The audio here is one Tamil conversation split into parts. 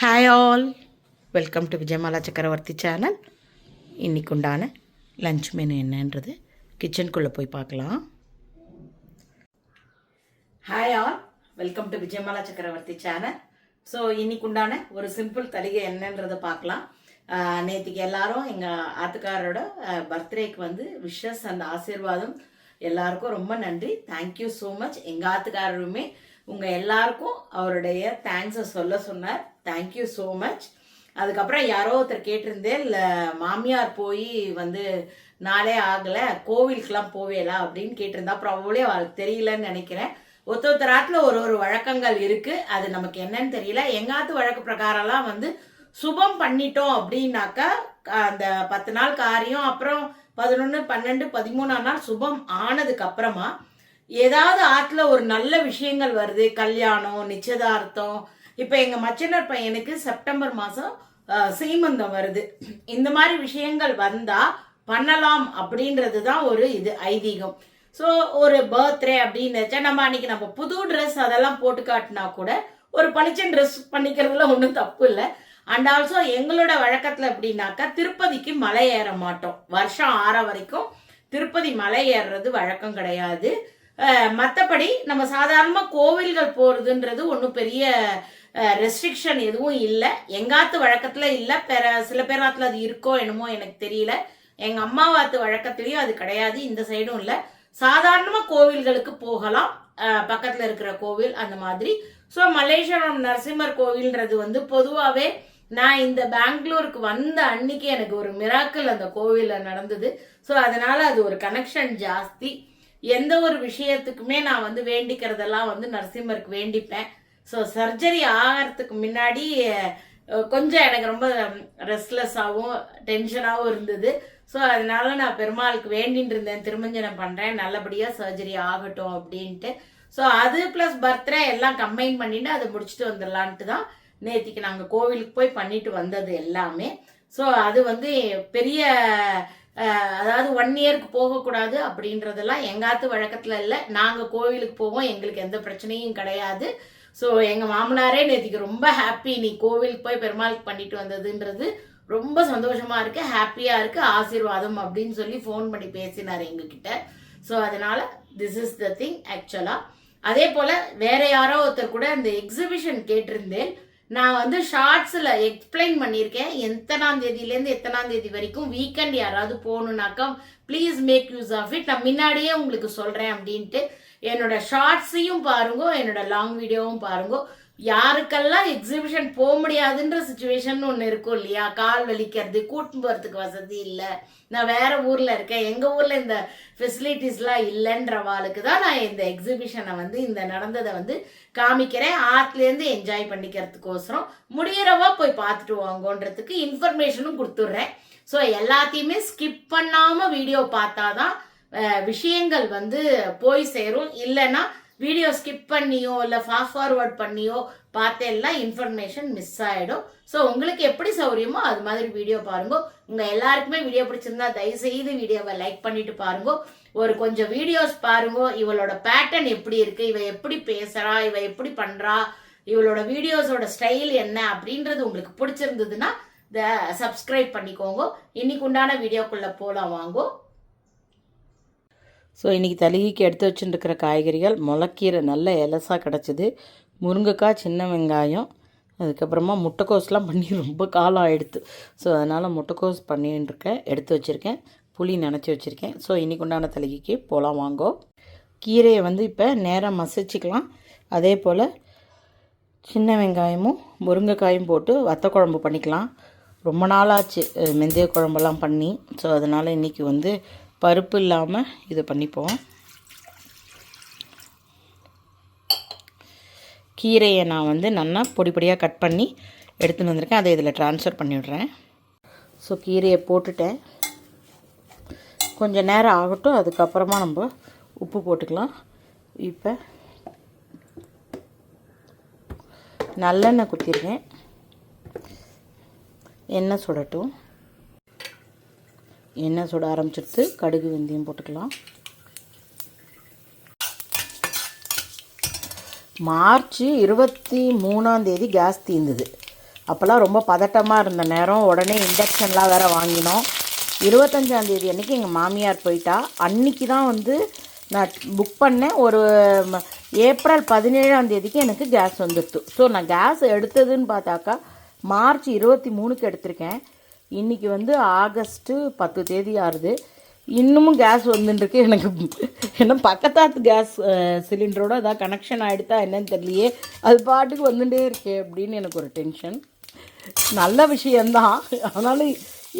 Hi all, welcome to Vijayamala சக்கரவர்த்தி சேனல். இன்றைக்கு உண்டான லன்ச் மெனு என்னன்றது கிச்சனுக்குள்ளே போய் பார்க்கலாம். Hi all, welcome to Vijayamala சக்கரவர்த்தி சேனல். ஸோ இன்னைக்கு உண்டான ஒரு சிம்பிள் தலிகை என்னன்றதை பார்க்கலாம். நேற்றுக்கு எல்லாரும் எங்கள் ஆத்துக்காரோட பர்த்டேக்கு வந்து விஷஸ் அண்ட் ஆசீர்வாதம் எல்லாருக்கும் ரொம்ப நன்றி. Thank you so much. எங்கள் ஆத்துக்காரருமே உங்கள் எல்லாருக்கும் அவருடைய தேங்க்ஸை சொல்ல சொன்னார். Thank you so much. அதுக்கப்புறம் யாரோ ஒருத்தர் கேட்டிருந்தேன், இல்லை மாமியார் போய் வந்து நாளே ஆகலை, கோவிலுக்கெல்லாம் போவேலா அப்படின்னு கேட்டிருந்தா. ப்ராபப்ளி அவளுக்கு தெரியலன்னு நினைக்கிறேன். ஒருத்தராத்துல ஒரு வழக்கங்கள் இருக்கு, அது நமக்கு என்னன்னு தெரியல. எங்காத்து வழக்கு பிரகாரம்லாம் வந்து சுபம் பண்ணிட்டோம் அப்படின்னாக்கா அந்த 10 நாள் காரியம், அப்புறம் 11, 12, 13ஆம் நாள் சுபம் ஆனதுக்கு அப்புறமா ஏதாவது ஆத்துல ஒரு நல்ல விஷயங்கள் வருது, கல்யாணம், நிச்சயதார்த்தம். இப்ப எங்க மச்சினர் பையனுக்கு செப்டம்பர் மாசம் சீமந்தம் வருது. இந்த மாதிரி விஷயங்கள் வந்தா பண்ணலாம் அப்படின்றது தான் ஒரு இது ஐதீகம். ஸோ ஒரு பர்த்டே அப்படின்னு வச்சா நம்ம அன்னைக்கு நம்ம புது ட்ரெஸ் அதெல்லாம் போட்டு காட்டினா கூட ஒரு பளிச்சன் ட்ரெஸ் பண்ணிக்கிறதுல ஒன்றும் தப்பு இல்லை. அண்ட் ஆல்சோ எங்களோட வழக்கத்துல எப்படின்னாக்கா திருப்பதிக்கு மலை ஏற மாட்டோம். வருஷம் 6 வரைக்கும் திருப்பதி மலை ஏறுறது வழக்கம் கிடையாது. மற்றபடி நம்ம சாதாரணமாக கோவில்கள் போகிறதுன்றது ஒன்றும் பெரிய ரெஸ்ட்ரிக்ஷன் எதுவும் இல்லை. எங்காத்து வழக்கத்தில் இல்லை. சில பேராத்துல அது இருக்கோ என்னமோ எனக்கு தெரியல. எங்கள் அம்மாவாத்து வழக்கத்துலேயும் அது கிடையாது, இந்த சைடும் இல்லை. சாதாரணமாக கோவில்களுக்கு போகலாம், பக்கத்தில் இருக்கிற கோவில் அந்த மாதிரி. ஸோ மலேசியம் நரசிம்மர் கோவில்ன்றது வந்து பொதுவாகவே நான் இந்த பெங்களூருக்கு வந்த அன்னைக்கு எனக்கு ஒரு மிராக்கிள் அந்த கோவிலில் நடந்தது. ஸோ அதனால அது ஒரு கனெக்ஷன் ஜாஸ்தி. எந்த ஒரு விஷயத்துக்குமே நான் வந்து வேண்டிக்கிறதெல்லாம் வந்து நரசிம்மருக்கு வேண்டிப்பேன். ஸோ சர்ஜரி ஆகிறதுக்கு முன்னாடி கொஞ்சம் எனக்கு ரொம்ப ரெஸ்ட்லெஸ்ஸாகவும் டென்ஷனாகவும் இருந்தது. ஸோ அதனால நான் பெருமாளுக்கு வேண்டின்னு இருந்தேன், திருமஞ்சனம் பண்ணுறேன், நல்லபடியாக சர்ஜரி ஆகட்டும் அப்படின்ட்டு. ஸோ அது ப்ளஸ் பர்த்டே எல்லாம் கம்பைன் பண்ணிட்டு அதை முடிச்சுட்டு வந்துடலான்ட்டு தான் நேற்றுக்கு நாங்கள் கோவிலுக்கு போய் பண்ணிட்டு வந்தது எல்லாமே. ஸோ அது வந்து பெரிய அதாவது 1 இயருக்கு போகக்கூடாது அப்படின்றதெல்லாம் எங்காத்து வழக்கத்தில் இல்லை. நாங்கள் கோவிலுக்கு போவோம், எங்களுக்கு எந்த பிரச்சனையும் கிடையாது. ஸோ எங்கள் மாமனாரே நேற்றுக்கு ரொம்ப ஹாப்பி, நீ கோவிலுக்கு போய் பெருமாளுக்கு பண்ணிட்டு வந்ததுன்றது ரொம்ப சந்தோஷமா இருக்கு, ஹாப்பியா இருக்கு, ஆசீர்வாதம் அப்படின்னு சொல்லி ஃபோன் பண்ணி பேசினார் எங்ககிட்ட. ஸோ அதனால திஸ் இஸ் த திங் ஆக்சுவலா. அதே போல வேற யாரோ ஒருத்தர் கூட இந்த எக்ஸிபிஷன் கேட்டிருந்தேன். நான் வந்து ஷார்ட்ஸில் எக்ஸ்பிளைன் பண்ணியிருக்கேன், எத்தனாம் தேதியிலேருந்து எத்தனாம் தேதி வரைக்கும் வீக்கெண்ட் யாராவது போகணுன்னாக்கா please make use of it. நான் முன்னாடியே உங்களுக்கு சொல்கிறேன் அப்படின்ட்டு. என்னோட ஷார்ட்ஸையும் பாருங்க, என்னோட லாங் வீடியோவும் பாருங்க. யாருக்கெல்லாம் எக்ஸிபிஷன் போக முடியாதுன்ற சுச்சுவேஷன் ஒன்று இருக்கும் இல்லையா, கால் வலிக்கிறது, கூட்டு போகிறதுக்கு வசதி இல்லை, நான் வேற ஊரில் இருக்கேன், எங்கள் ஊரில் இந்த ஃபெசிலிட்டிஸ்லாம் இல்லைன்றவாளுக்கு தான் நான் இந்த எக்ஸிபிஷனை வந்து இந்த நடந்ததை வந்து காமிக்கிறேன். ஆற்றுலேருந்து என்ஜாய் பண்ணிக்கிறதுக்கோசரம் முடியறவா போய் பார்த்துட்டு வாங்கன்றதுக்கு இன்ஃபர்மேஷனும் கொடுத்துட்றேன். ஸோ எல்லாத்தையுமே ஸ்கிப் பண்ணாமல் வீடியோ பார்த்தாதான் விஷயங்கள் வந்து போய் சேரும். இல்லைன்னா வீடியோ ஸ்கிப் பண்ணியோ இல்லை ஃபாஸ்ட் ஃபார்வர்ட் பண்ணியோ பார்த்தேன்னா இன்ஃபர்மேஷன் மிஸ் ஆகிடும். ஸோ உங்களுக்கு எப்படி சௌரியமோ அது மாதிரி வீடியோ பாருங்க. உங்கள் எல்லாருக்குமே வீடியோ பிடிச்சிருந்தா தயவுசெய்து வீடியோவை லைக் பண்ணிட்டு பாருங்க. ஒரு கொஞ்சம் வீடியோஸ் பாருங்க, இவளோட பேட்டர்ன் எப்படி இருக்கு, இவ எப்படி பேசுறா, இவ எப்படி பண்றா, இவளோட வீடியோஸோட ஸ்டைல் என்ன அப்படின்றது உங்களுக்கு பிடிச்சிருந்ததுன்னா சப்ஸ்கிரைப் பண்ணிக்கோங்க. இன்னைக்கு உண்டான வீடியோக்குள்ள போலாம் வாங்கோ. ஸோ இன்றைக்கி தலிகைக்கு எடுத்து வச்சுட்டுருக்கிற காய்கறிகள் முளைக்கீரை நல்ல எலசாக கிடச்சிது, முருங்கைக்காய், சின்ன வெங்காயம், அதுக்கப்புறமா முட்டைக்கோஸ்லாம் பண்ணி ரொம்ப காலம் ஆகிடுது. ஸோ அதனால் முட்டைக்கோஸ் பண்ணிட்டுருக்கேன், எடுத்து வச்சுருக்கேன், புளி நினச்சி வச்சுருக்கேன். ஸோ இன்றைக்கு உண்டான தலிகைக்கு போகலாம் வாங்கோ. கீரையை வந்து இப்போ நேராக மசிச்சுக்கலாம். அதே போல் சின்ன வெங்காயமும் முருங்கைக்காயும் போட்டு வத்த குழம்பு பண்ணிக்கலாம். ரொம்ப நாளாச்சு மெந்தய குழம்பெல்லாம் பண்ணி. ஸோ அதனால் இன்றைக்கி வந்து பருப்பு இல்லாமல் இதை பண்ணிப்போம். கீரையை நான் வந்து நல்லா பொடி பொடியாக கட் பண்ணி எடுத்துன்னு வந்திருக்கேன், அதை இதில் ட்ரான்ஸ்ஃபர் பண்ணிவிடுறேன். ஸோ கீரையை போட்டுட்டேன், கொஞ்சம் நேரம் ஆகட்டும், அதுக்கப்புறமா நம்ம உப்பு போட்டுக்கலாம். இப்போ நல்லெண்ணெய் குத்திருக்கேன், எண்ணெய் சுடட்டும். எண்ணெய் சுட ஆரம்பிச்சிடுத்து, கடுகு வெந்தயம் போட்டுக்கலாம். மார்ச் 23ஆம் தேதி கேஸ் தீர்ந்தது. அப்போல்லாம் ரொம்ப பதட்டமாக இருந்த நேரம். உடனே இண்டக்ஷன்லாம் வேறு வாங்கினோம். 25ஆந்தேதி அன்றைக்கி எங்கள் மாமியார் போயிட்டா. அன்றைக்கி தான் வந்து நான் புக் பண்ணேன். ஒரு ஏப்ரல் 17ஆந்தேதிக்கு எனக்கு கேஸ் வந்துடுது. ஸோ நான் கேஸ் எடுத்ததுன்னு பார்த்தாக்கா மார்ச் 23க்கு எடுத்திருக்கேன். இன்றைக்கி வந்து ஆகஸ்ட்டு 10 தேதி ஆகுது. இன்னமும் கேஸ் வந்துட்டுருக்கு. எனக்கு என்ன பக்கத்தாத்து கேஸ் சிலிண்டரோட அதான் கனெக்ஷன் ஆகிடுதா என்னன்னு தெரியலையே, அது பாட்டுக்கு வந்துட்டே இருக்கே அப்படின்னு எனக்கு ஒரு டென்ஷன். நல்ல விஷயந்தான், ஆனாலும்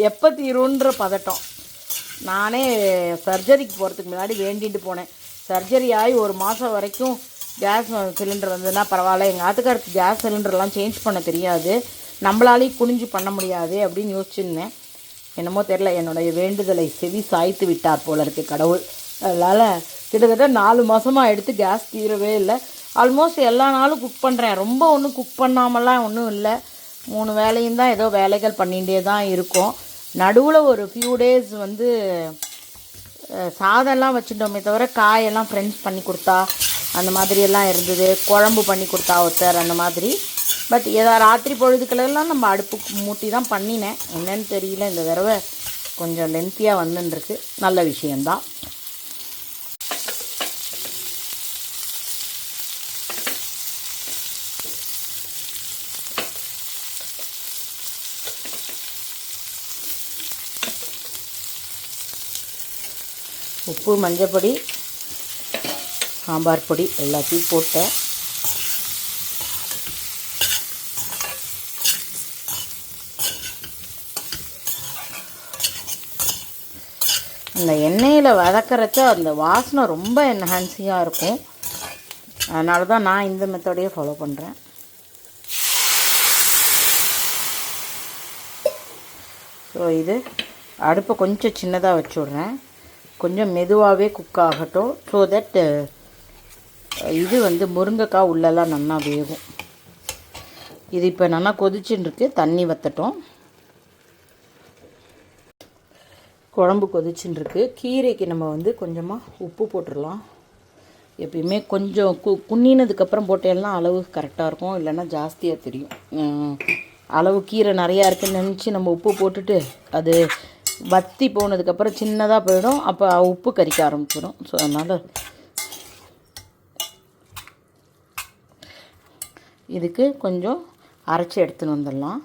எப்போ தீரும்ன்ற பதட்டம். நானே சர்ஜரிக்கு போகிறதுக்கு முன்னாடி வேண்டிட்டு போனேன். சர்ஜரி ஆகி ஒரு மாதம் வரைக்கும் கேஸ் சிலிண்டர் வந்ததுன்னா பரவாயில்ல, எங்கள் ஆத்துக்காருக்கு கேஸ் சிலிண்டர்லாம் சேஞ்ச் பண்ண தெரியாது, நம்மளாலேயும் குனிஞ்சு பண்ண முடியாது அப்படின்னு யோசிச்சுருந்தேன். என்னமோ தெரில, என்னுடைய வேண்டுதலை செவி சாய்த்து விட்டார் போல இருக்குது கடவுள். அதனால் கிட்டத்தட்ட 4 மாதமாக எடுத்து கேஸ் தீரவே இல்லை. ஆல்மோஸ்ட் எல்லா நாளும் குக் பண்ணுறேன். ரொம்ப ஒன்றும் குக் பண்ணாமலாம் ஒன்றும் இல்லை. 3 வேலையும் தான் ஏதோ வேலைகள் பண்ணிகிட்டே தான் இருக்கும். நடுவில் ஒரு ஃபியூ டேஸ் வந்து சாதம்லாம் வச்சுட்டோமே தவிர காயெல்லாம் ஃப்ரெண்ட்ஸ் பண்ணி கொடுத்தா அந்த மாதிரியெல்லாம் இருந்தது. குழம்பு பண்ணி கொடுத்தா ஒருத்தர் அந்த மாதிரி. பட் ஏதாவது ராத்திரி பொழுதுக்களெல்லாம் நம்ம அடுப்பு மூட்டி தான் பண்ணினேன். என்னன்னு தெரியல, இந்த தடவை கொஞ்சம் லென்த்தியாக வந்துருக்கு. நல்ல விஷயந்தான். உப்பு, மஞ்சப்பொடி, சாம்பார் பொடி எல்லாத்தையும் போட்டேன். அந்த எண்ணெயில் வதக்கிறச்ச அந்த வாசனை ரொம்ப என்ஹான்சிங்காக இருக்கும். அதனால தான் நான் இந்த மெத்தடையே ஃபாலோ பண்ணுறேன். ஸோ இது அடுப்பை கொஞ்சம் சின்னதாக வச்சு விட்றேன். கொஞ்சம் மெதுவாகவே குக் ஆகட்டும். ஸோ தட் இது வந்து முருங்கைக்காய் உள்ளெல்லாம் நல்லா வேகும். இது இப்போ நல்லா கொதிச்சுன்னு இருக்கு. தண்ணி வற்றட்டும். குழம்பு கொதிச்சுன்னு இருக்கு. கீரைக்கு நம்ம வந்து கொஞ்சமாக உப்பு போட்டுடலாம். எப்பயுமே கொஞ்சம் குன்னினதுக்கப்புறம் போட்டேன்னா அளவு கரெக்டாக இருக்கும், இல்லைன்னா ஜாஸ்தியாக தெரியும். அளவு கீரை நிறையா இருக்குதுன்னு நினச்சி நம்ம உப்பு போட்டுட்டு அது வத்தி போனதுக்கப்புறம் சின்னதாக போயிடும். அப்போ உப்பு கறிக்க ஆரம்பிச்சிடும். ஸோ அதனால் இதுக்கு கொஞ்சம் அரைச்சி எடுத்துன்னு வந்துடலாம்.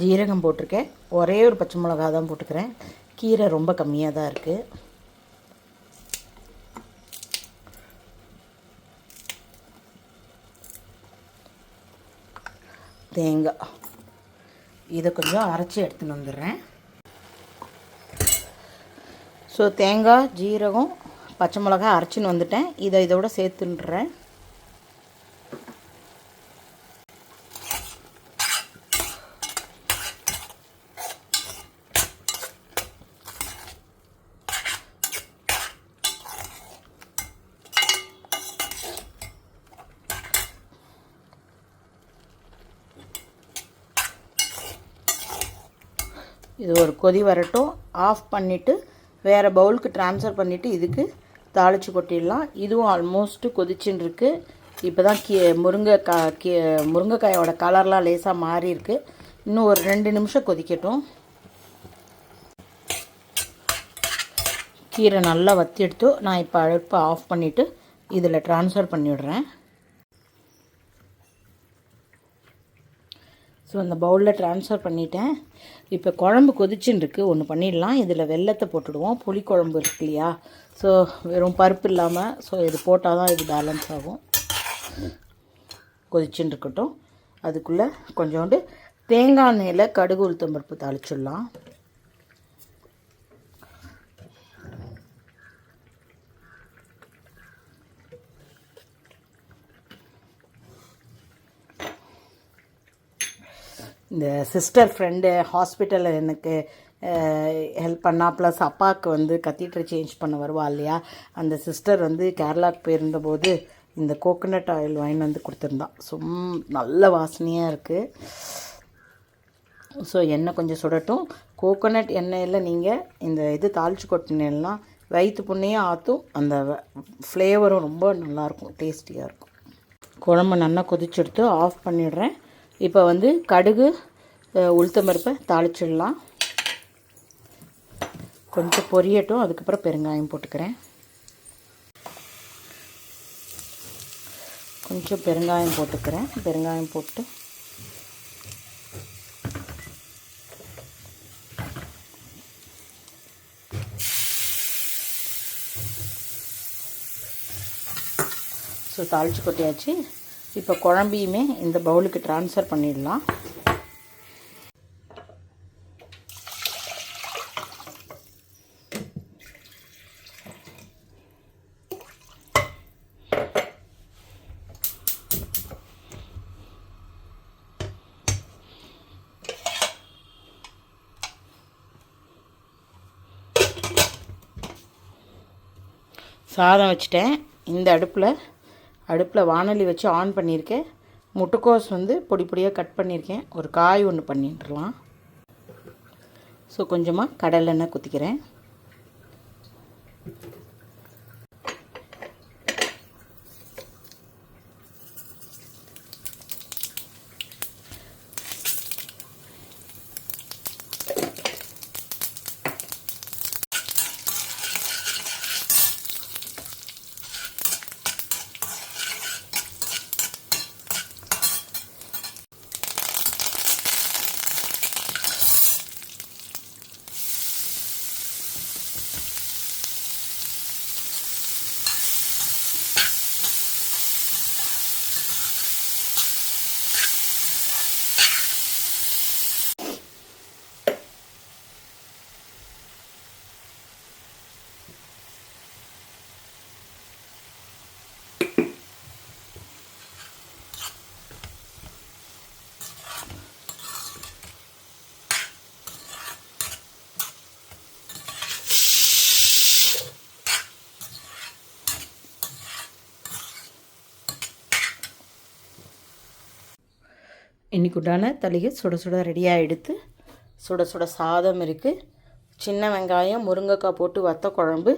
ஜீரகம் போட்டிருக்கேன். ஒரே ஒரு பச்சை மிளகா தான் போட்டுக்கிறேன். கீரை ரொம்ப கம்மியாக தான் இருக்குது. தேங்காய் இதை கொஞ்சம் அரைச்சி எடுத்துன்னு வந்துடுறேன். ஸோ தேங்காய், ஜீரகம், பச்சை மிளகா அரைச்சின்னு வந்துட்டேன். இதோட சேர்த்துன்றேன். இது ஒரு கொதி வரட்டும். ஆஃப் பண்ணிவிட்டு வேறு பவுலுக்கு ட்ரான்ஸ்ஃபர் பண்ணிவிட்டு இதுக்கு தாளித்து கொட்டிடலாம். இதுவும் ஆல்மோஸ்ட்டு கொதிச்சுன்னு இருக்குது. இப்போ தான் முருங்கைக்காயோட கலர்லாம் லேசாக மாறி இருக்குது. இன்னும் ஒரு 2 நிமிஷம் கொதிக்கட்டும். கீரை நல்லா வற்றி எடுத்து நான் இப்போ அடுப்பை ஆஃப் பண்ணிவிட்டு இதில் ட்ரான்ஸ்ஃபர் பண்ணிவிடுறேன். ஸோ அந்த பவுலில் ட்ரான்ஸ்ஃபர் பண்ணிட்டேன். இப்போ குழம்பு கொதிச்சுன்னு இருக்குது. ஒன்று பண்ணிடலாம். இதில் வெல்லத்தை போட்டுடுவோம். புளிக்குழம்பு இருக்கு இல்லையா, ஸோ வெறும் பருப்பு இல்லாமல். ஸோ இது போட்டால் தான் இது பேலன்ஸ் ஆகும். கொதிச்சுன்னு இருக்கட்டும். அதுக்குள்ளே கொஞ்சோண்டு தேங்காய் எண்ணெயில் கடுகு, உளுத்தம் பருப்பு தாளிச்சிடலாம். இந்த சிஸ்டர் ஃப்ரெண்டு ஹாஸ்பிட்டலில் எனக்கு ஹெல்ப் பண்ணா, ப்ளஸ் அப்பாவுக்கு வந்து கத்தீட்ரு சேஞ்ச் பண்ண வருவா இல்லையா, அந்த சிஸ்டர் வந்து கேரளாவுக்கு போயிருந்தபோது இந்த கோகோனட் ஆயில் வாங்கி வந்து கொடுத்துருந்தான். நல்ல வாசனையாக இருக்குது. ஸோ எண்ணெய் கொஞ்சம் சுடட்டும். கோகோனட் எண்ணெயில் நீங்கள் இந்த இது தாளித்து கொட்டினெல்லாம் வயிற்று புண்ணையும் ஆற்றும், அந்த ஃப்ளேவரும் ரொம்ப நல்லாயிருக்கும், டேஸ்டியாக இருக்கும். குழம்பு நல்லா கொதிச்செடுத்து ஆஃப் பண்ணிடுறேன். இப்போ வந்து கடுகு உளுத்தம்பருப்பை தாளிச்சிடலாம். கொஞ்சம் பொரியட்டும், அதுக்கப்புறம் பெருங்காயம் போட்டுக்கிறேன். கொஞ்சம் பெருங்காயம் போட்டுக்கிறேன். பெருங்காயம் போட்டு ஸோ தாளித்து கொட்டியாச்சு. இப்போ குழம்பையுமே இந்த பவுலுக்கு ட்ரான்ஸ்ஃபர் பண்ணிடலாம். சாதம் வச்சுட்டேன். இந்த அடுப்பில் வானொலி வச்சு ஆன் பண்ணியிருக்கேன். முட்டைக்கோஸ் வந்து பொடி பொடியாக கட் பண்ணியிருக்கேன். ஒரு காய் ஒன்று பண்ணிட்டுருலாம். ஸோ கொஞ்சமாக கடலெண்ணெய் ஊற்றிக்கிறேன். இன்னைக்கு உண்டான தளிகை சுட சுட ரெடியாக எடுத்து, சுட சுட சாதம் இருக்குது, சின்ன வெங்காயம் முருங்கைக்காய் போட்டு வத்த குழம்பு,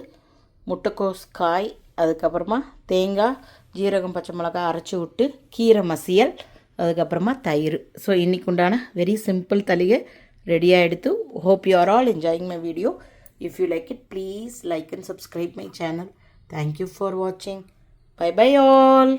முட்டைக்கோஸ் காய், அதுக்கப்புறமா தேங்காய் ஜீரகம் பச்சை மிளகாய் அரைச்சி விட்டு கீரை மசியல், அதுக்கப்புறமா தயிர். ஸோ இன்றைக்கு உண்டான வெரி சிம்பிள் தளிகை ரெடியாக எடுத்து. Hope you are all enjoying my video. If you like it, please like and subscribe my channel. Thank you for வாட்சிங். Bye bye all.